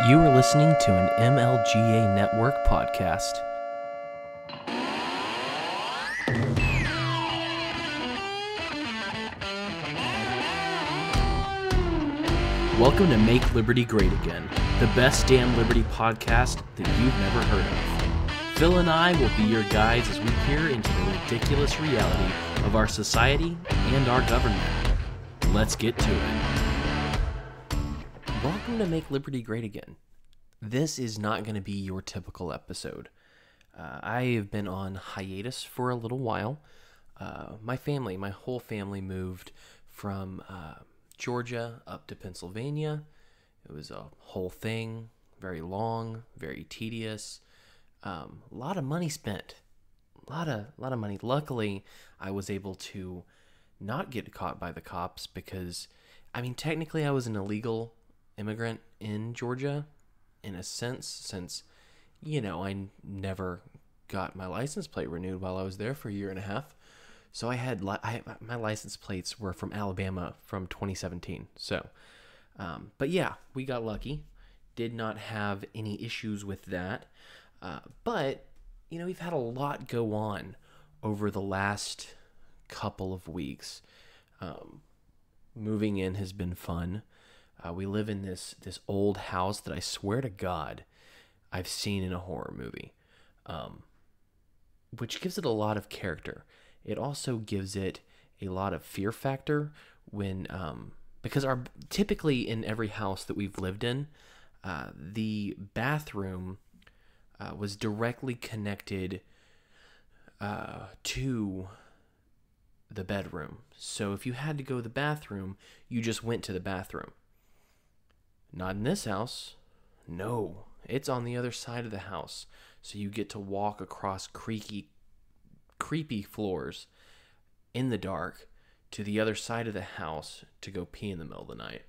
You are listening to an MLGA Network podcast. Welcome to Make Liberty Great Again, the best damn Liberty podcast that you've never heard of. Phil and I will be your guides as we peer into the ridiculous reality of our society and our government. Let's get to it. Welcome to Make Liberty Great Again. This is not going to be your typical episode. I have been on hiatus for a little while. My whole family moved from Georgia up to Pennsylvania. It was a whole thing, very long, very tedious. A lot of money spent. A lot of money. Luckily, I was able to not get caught by the cops because, technically I was an illegal immigrant in Georgia, in a sense, since, I never got my license plate renewed while I was there for a year and a half. So my license plates were from Alabama from 2017. So, but yeah, we got lucky. Did not have any issues with that. But, we've had a lot go on over the last couple of weeks. Moving in has been fun. We live in this old house that I swear to God I've seen in a horror movie, which gives it a lot of character. It also gives it a lot of fear factor when because typically in every house that we've lived in, the bathroom was directly connected to the bedroom. So if you had to go to the bathroom, you just went to the bathroom. Not in this house. No, it's on the other side of the house. So you get to walk across creepy floors in the dark to the other side of the house to go pee in the middle of the night.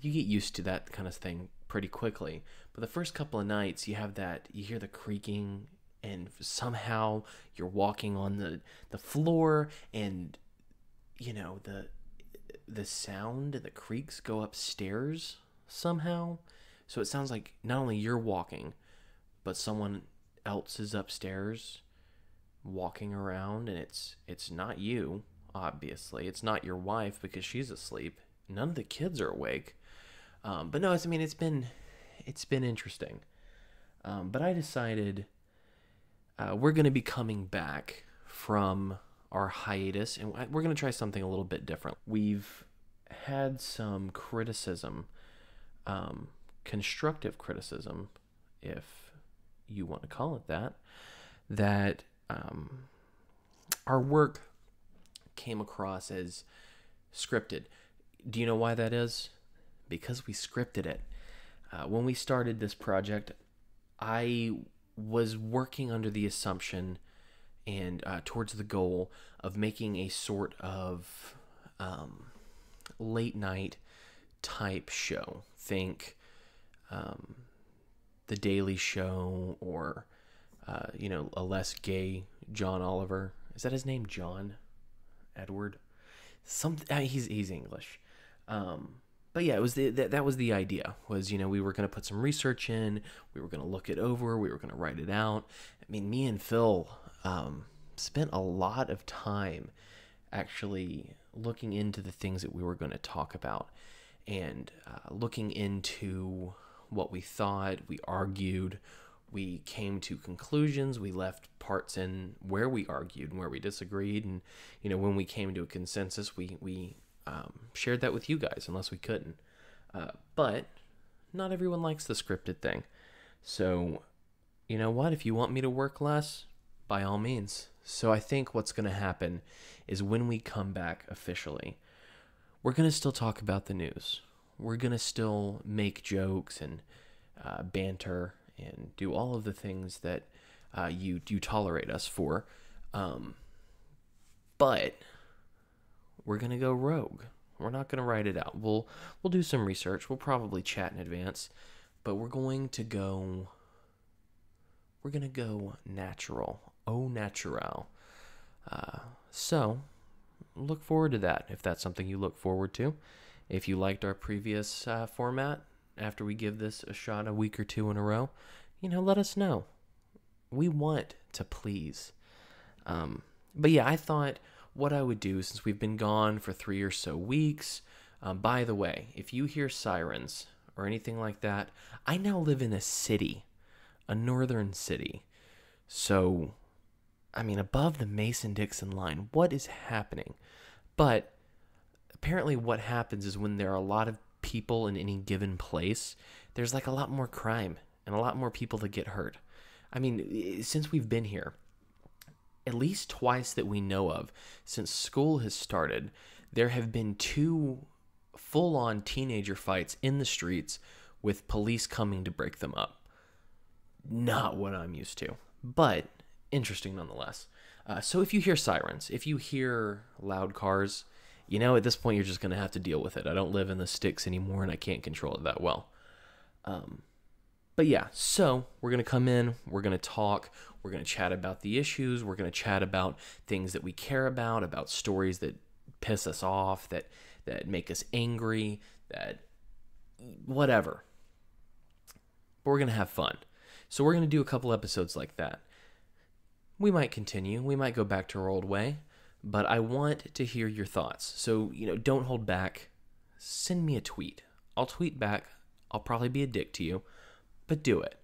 You get used to that kind of thing pretty quickly. But the first couple of nights, you hear the creaking, and somehow you're walking on the floor, and the sound and the creaks go upstairs somehow. So it sounds like not only you're walking, but someone else is upstairs walking around, and it's not you, obviously. It's not your wife because she's asleep. None of the kids are awake. But no, it's been interesting. But I decided we're going to be coming back from our hiatus, and we're going to try something a little bit different. We've had some criticism, constructive criticism, if you want to call it that our work came across as scripted. Do you know why that is? Because we scripted it. When we started this project, I was working under the assumption and towards the goal of making a sort of late night type show. Think The Daily Show, or a less gay John Oliver. Is that his name? John Edward? He's English. But yeah, it was that was the idea. Was we were going to put some research in. We were going to look it over. We were going to write it out. Me and Phil spent a lot of time actually looking into the things that we were going to talk about, and looking into what we thought. We argued. We came to conclusions. We left parts in where we argued and where we disagreed. And, when we came to a consensus, we shared that with you guys, unless we couldn't. But not everyone likes the scripted thing. So, you know what? If you want me to work less, by all means. So I think what's going to happen is when we come back officially, we're going to still talk about the news. We're going to still make jokes and banter and do all of the things that you tolerate us for. But we're going to go rogue. We're not going to write it out. We'll do some research. We'll probably chat in advance. But we're going to go natural. Au naturel. So look forward to that, if that's something you look forward to. If you liked our previous format, after we give this a shot a week or two in a row, let us know. We want to please. But yeah, I thought what I would do, since we've been gone for 3 or so weeks. By the way, if you hear sirens or anything like that, I now live in a city, a northern city. So, above the Mason-Dixon line, what is happening? But apparently what happens is when there are a lot of people in any given place, there's like a lot more crime and a lot more people that get hurt. Since we've been here, at least twice that we know of, since school has started, there have been 2 full-on teenager fights in the streets with police coming to break them up. Not what I'm used to, but interesting nonetheless. So if you hear sirens, if you hear loud cars, at this point you're just going to have to deal with it. I don't live in the sticks anymore and I can't control it that well. But yeah, so we're going to come in, we're going to talk, we're going to chat about the issues, we're going to chat about things that we care about stories that piss us off, that make us angry, that whatever. But we're going to have fun. So we're going to do a couple episodes like that. We might continue, we might go back to our old way, but I want to hear your thoughts. So, don't hold back. Send me a tweet. I'll tweet back. I'll probably be a dick to you, but do it.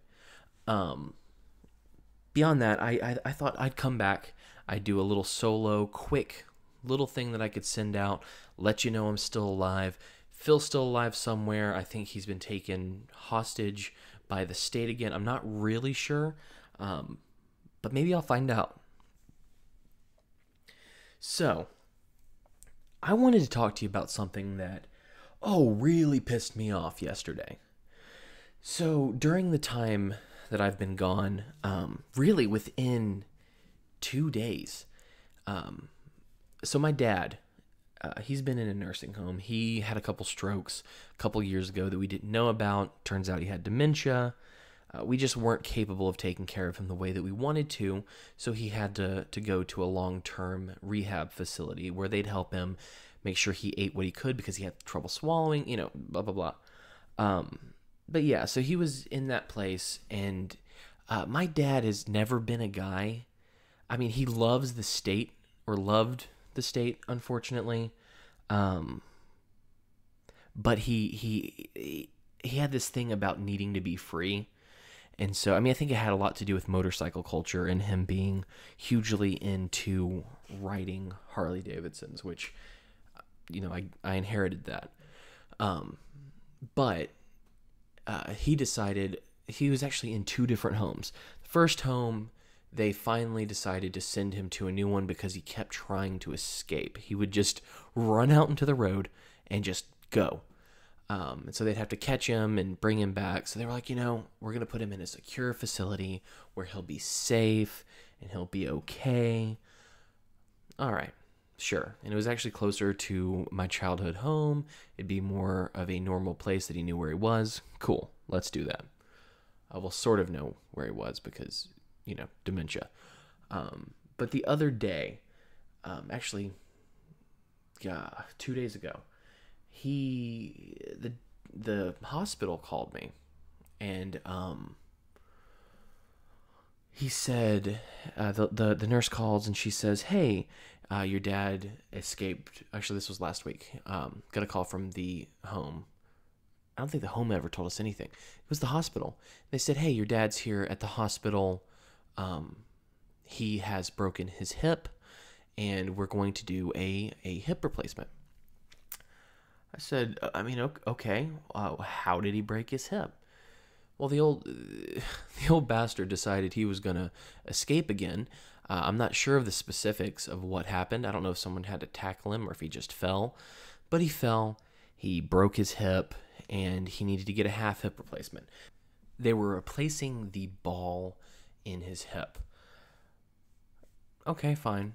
Beyond that, I thought I'd come back. I'd do a little solo, quick little thing that I could send out, let you know I'm still alive. Phil's still alive somewhere. I think he's been taken hostage by the state again. I'm not really sure, but maybe I'll find out. So, I wanted to talk to you about something that, really pissed me off yesterday. So, during the time that I've been gone, really within 2 days, so my dad, he's been in a nursing home. He had a couple strokes a couple years ago that we didn't know about. Turns out he had dementia. We just weren't capable of taking care of him the way that we wanted to, so he had to go to a long-term rehab facility where they'd help him make sure he ate what he could because he had trouble swallowing, blah, blah, blah. But yeah, so he was in that place, and my dad has never been a guy. He loves the state, or loved the state, unfortunately. But he had this thing about needing to be free. And so, I think it had a lot to do with motorcycle culture and him being hugely into riding Harley Davidsons, which, I inherited that. But he decided, he was actually in 2 different homes. The first home, they finally decided to send him to a new one because he kept trying to escape. He would just run out into the road and just go. And so they'd have to catch him and bring him back. So they were like, we're going to put him in a secure facility where he'll be safe and he'll be okay. All right, sure. And it was actually closer to my childhood home. It'd be more of a normal place that he knew where he was. Cool, let's do that. I will sort of know where he was because, dementia. But the other day, actually, 2 days ago, the hospital called me, and he said, the nurse calls and she says, hey, your dad escaped. Actually, this was last week. Got a call from the home. I don't think the home ever told us anything. It was the hospital. They said, hey, your dad's here at the hospital. He has broken his hip, and we're going to do a hip replacement. I said, okay. How did he break his hip? Well, the old bastard decided he was going to escape again. I'm not sure of the specifics of what happened. I don't know if someone had to tackle him or if he just fell. But he fell, he broke his hip, and he needed to get a half hip replacement. They were replacing the ball in his hip. Okay, fine.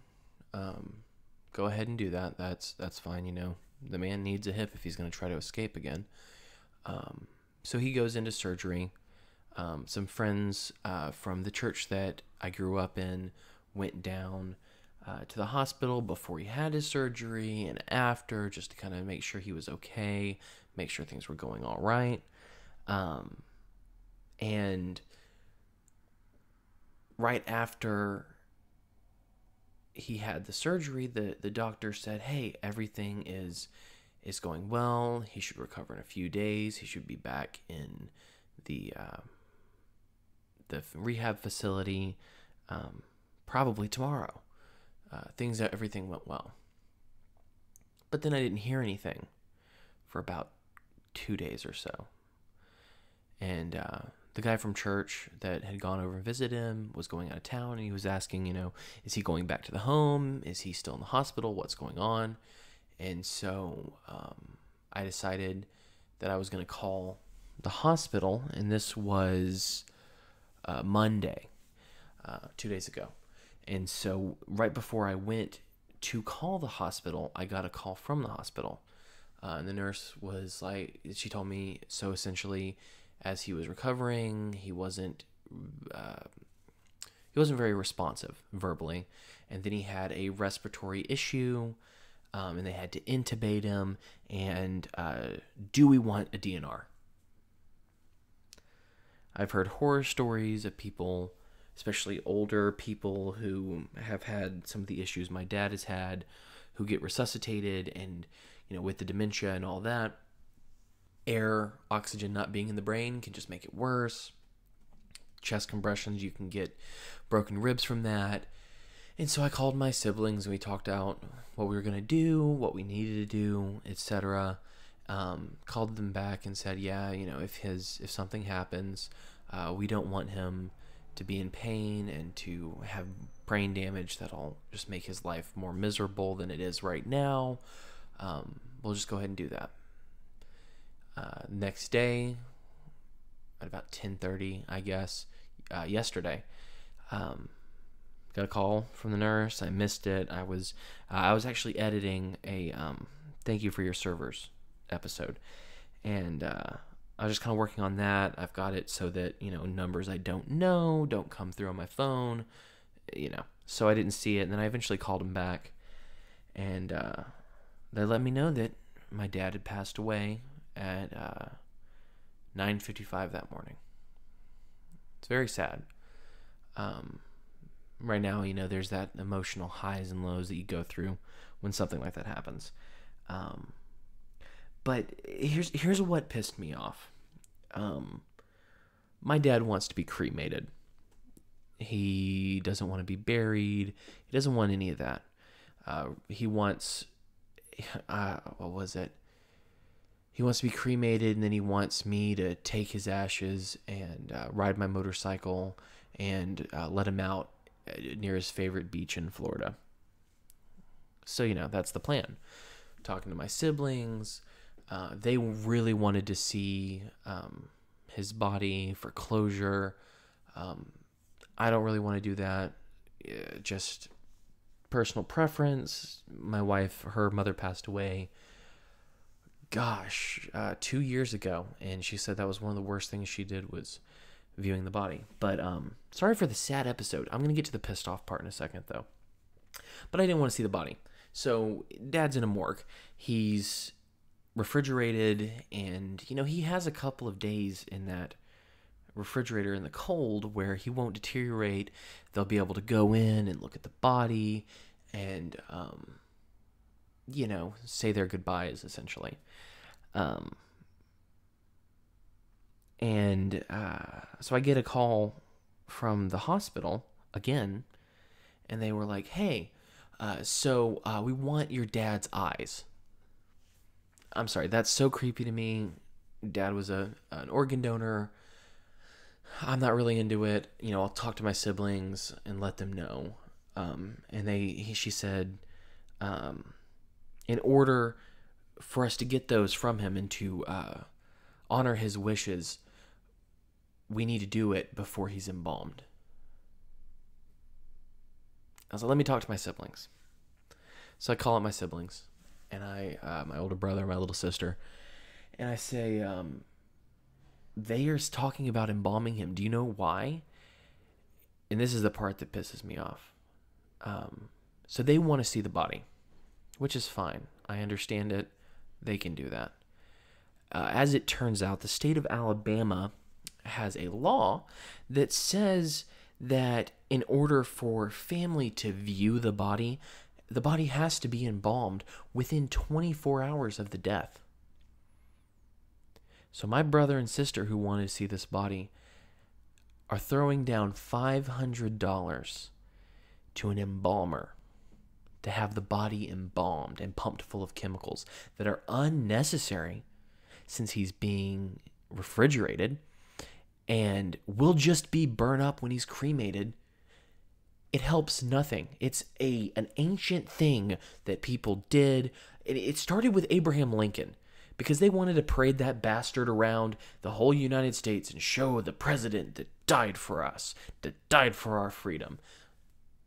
Go ahead and do that. That's fine, The man needs a hip if he's going to try to escape again. So he goes into surgery. Some friends from the church that I grew up in went down to the hospital before he had his surgery and after, just to kind of make sure he was okay, make sure things were going all right. And right after he had the surgery, the doctor said, "Hey, everything is going well. He should recover in a few days. He should be back in the rehab facility probably tomorrow." Everything went well. But then I didn't hear anything for about 2 days or so. And the guy from church that had gone over and visited him was going out of town, and he was asking, is he going back to the home? Is he still in the hospital? What's going on? And so I decided that I was going to call the hospital, and this was Monday, 2 days ago. And so right before I went to call the hospital, I got a call from the hospital. And the nurse was like, she told me, so essentially, as he was recovering, he wasn't very responsive verbally, and then he had a respiratory issue, and they had to intubate him. And do we want a DNR? I've heard horror stories of people, especially older people who have had some of the issues my dad has had, who get resuscitated, and with the dementia and all that, oxygen not being in the brain can just make it worse. Chest compressions, you can get broken ribs from that. And so I called my siblings, and we talked out what we were going to do, what we needed to do, etc. Called them back and said, yeah, if something happens, we don't want him to be in pain and to have brain damage that'll just make his life more miserable than it is right now. We'll just go ahead and do that. Next day, at about 10:30, I guess, yesterday, got a call from the nurse. I missed it. I was actually editing a "Thank You for Your Servers" episode, and I was just kind of working on that. I've got it so that numbers I don't know don't come through on my phone, So I didn't see it, and then I eventually called him back, and they let me know that my dad had passed away at 9:55 that morning. It's very sad. Right now, there's that emotional highs and lows that you go through when something like that happens. But here's what pissed me off. My dad wants to be cremated. He doesn't want to be buried. He doesn't want any of that. He wants, what was it? He wants to be cremated, and then he wants me to take his ashes and ride my motorcycle and let him out near his favorite beach in Florida. So, that's the plan. Talking to my siblings, they really wanted to see his body for closure. I don't really want to do that. Just personal preference. My wife, her mother passed away, 2 years ago, and she said that was one of the worst things she did was viewing the body. But sorry for the sad episode. I'm going to get to the pissed off part in a second, though. But I didn't want to see the body. So Dad's in a morgue. He's refrigerated, and he has a couple of days in that refrigerator in the cold where he won't deteriorate. They'll be able to go in and look at the body and say their goodbyes, essentially. So I get a call from the hospital again, and they were like, hey, so we want your dad's eyes. I'm sorry, that's so creepy to me. Dad was an organ donor. I'm not really into it. I'll talk to my siblings and let them know. And she said, in order for us to get those from him and to honor his wishes, we need to do it before he's embalmed. I was like, let me talk to my siblings. So I call up my siblings, and my older brother, my little sister, and I say, they are talking about embalming him. Do you know why? And this is the part that pisses me off. So they want to see the body, which is fine. I understand it. They can do that. As it turns out, the state of Alabama has a law that says that in order for family to view the body has to be embalmed within 24 hours of the death. So my brother and sister who wanted to see this body are throwing down $500 to an embalmer to have the body embalmed and pumped full of chemicals that are unnecessary since he's being refrigerated and will just be burned up when he's cremated. It helps nothing. It's an ancient thing that people did. It started with Abraham Lincoln because they wanted to parade that bastard around the whole United States and show the president that died for us, that died for our freedom.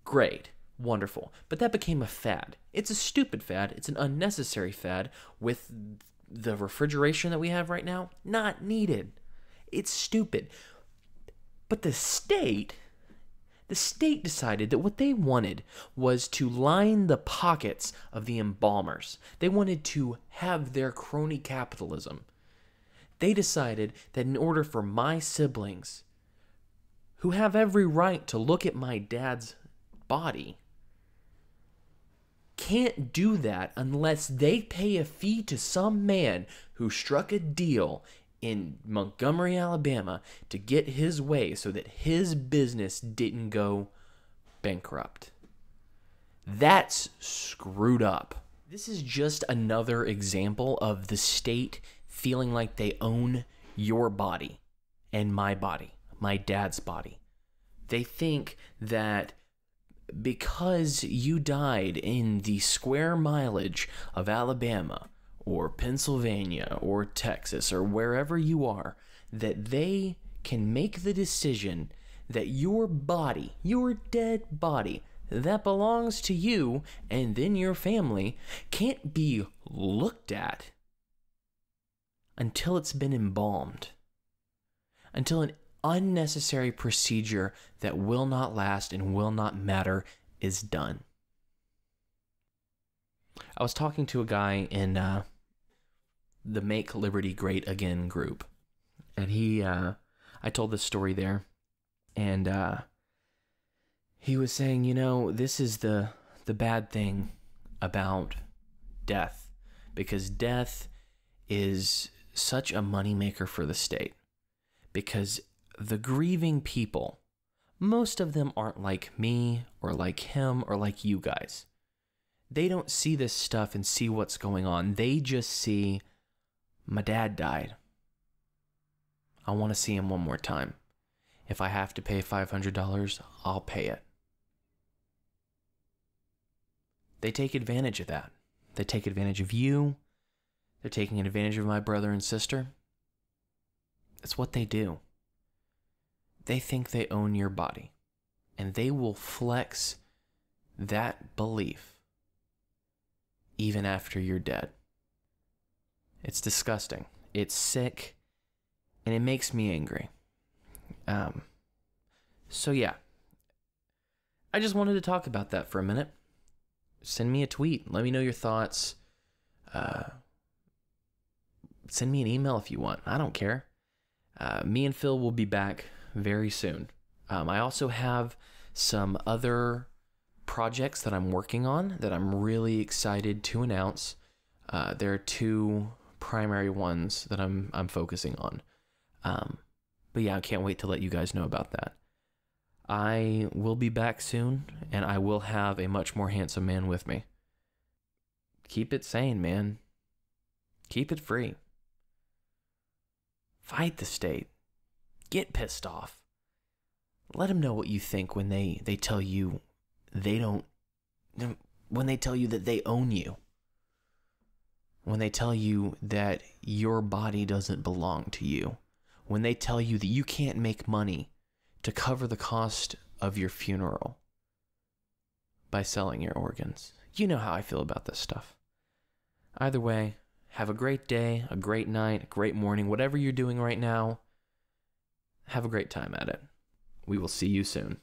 Great. Wonderful. But that became a fad. It's a stupid fad. It's an unnecessary fad with the refrigeration that we have right now. Not needed. It's stupid. But the state decided that what they wanted was to line the pockets of the embalmers. They wanted to have their crony capitalism. They decided that in order for my siblings, who have every right to look at my dad's body, can't do that unless they pay a fee to some man who struck a deal in Montgomery, Alabama to get his way so that his business didn't go bankrupt. That's screwed up. This is just another example of the state feeling like they own your body and my body, my dad's body. They think that because you died in the square mileage of Alabama or Pennsylvania or Texas or wherever you are, that they can make the decision that your body, your dead body, that belongs to you and then your family, can't be looked at until it's been embalmed, until an unnecessary procedure that will not last and will not matter is done. I was talking to a guy in the Make Liberty Great Again group, and I told this story there, and he was saying, this is the bad thing about death, because death is such a moneymaker for the state, because the grieving people, most of them aren't like me or like him or like you guys. They don't see this stuff and see what's going on. They just see, my dad died. I want to see him one more time. If I have to pay $500, I'll pay it. They take advantage of that. They take advantage of you. They're taking advantage of my brother and sister. It's what they do. They think they own your body, and they will flex that belief even after you're dead. It's disgusting. It's sick, and it makes me angry. So yeah, I just wanted to talk about that for a minute. Send me a tweet. Let me know your thoughts. Send me an email if you want. I don't care. Me and Phil will be back very soon. I also have some other projects that I'm working on that I'm really excited to announce. There are two primary ones that I'm focusing on. But yeah, I can't wait to let you guys know about that. I will be back soon, and I will have a much more handsome man with me. Keep it sane, man. Keep it free. Fight the state. Get pissed off. Let them know what you think when they tell you they don't, when they tell you that they own you. When they tell you that your body doesn't belong to you. When they tell you that you can't make money to cover the cost of your funeral by selling your organs. You know how I feel about this stuff. Either way, have a great day, a great night, a great morning, whatever you're doing right now. Have a great time at it. We will see you soon.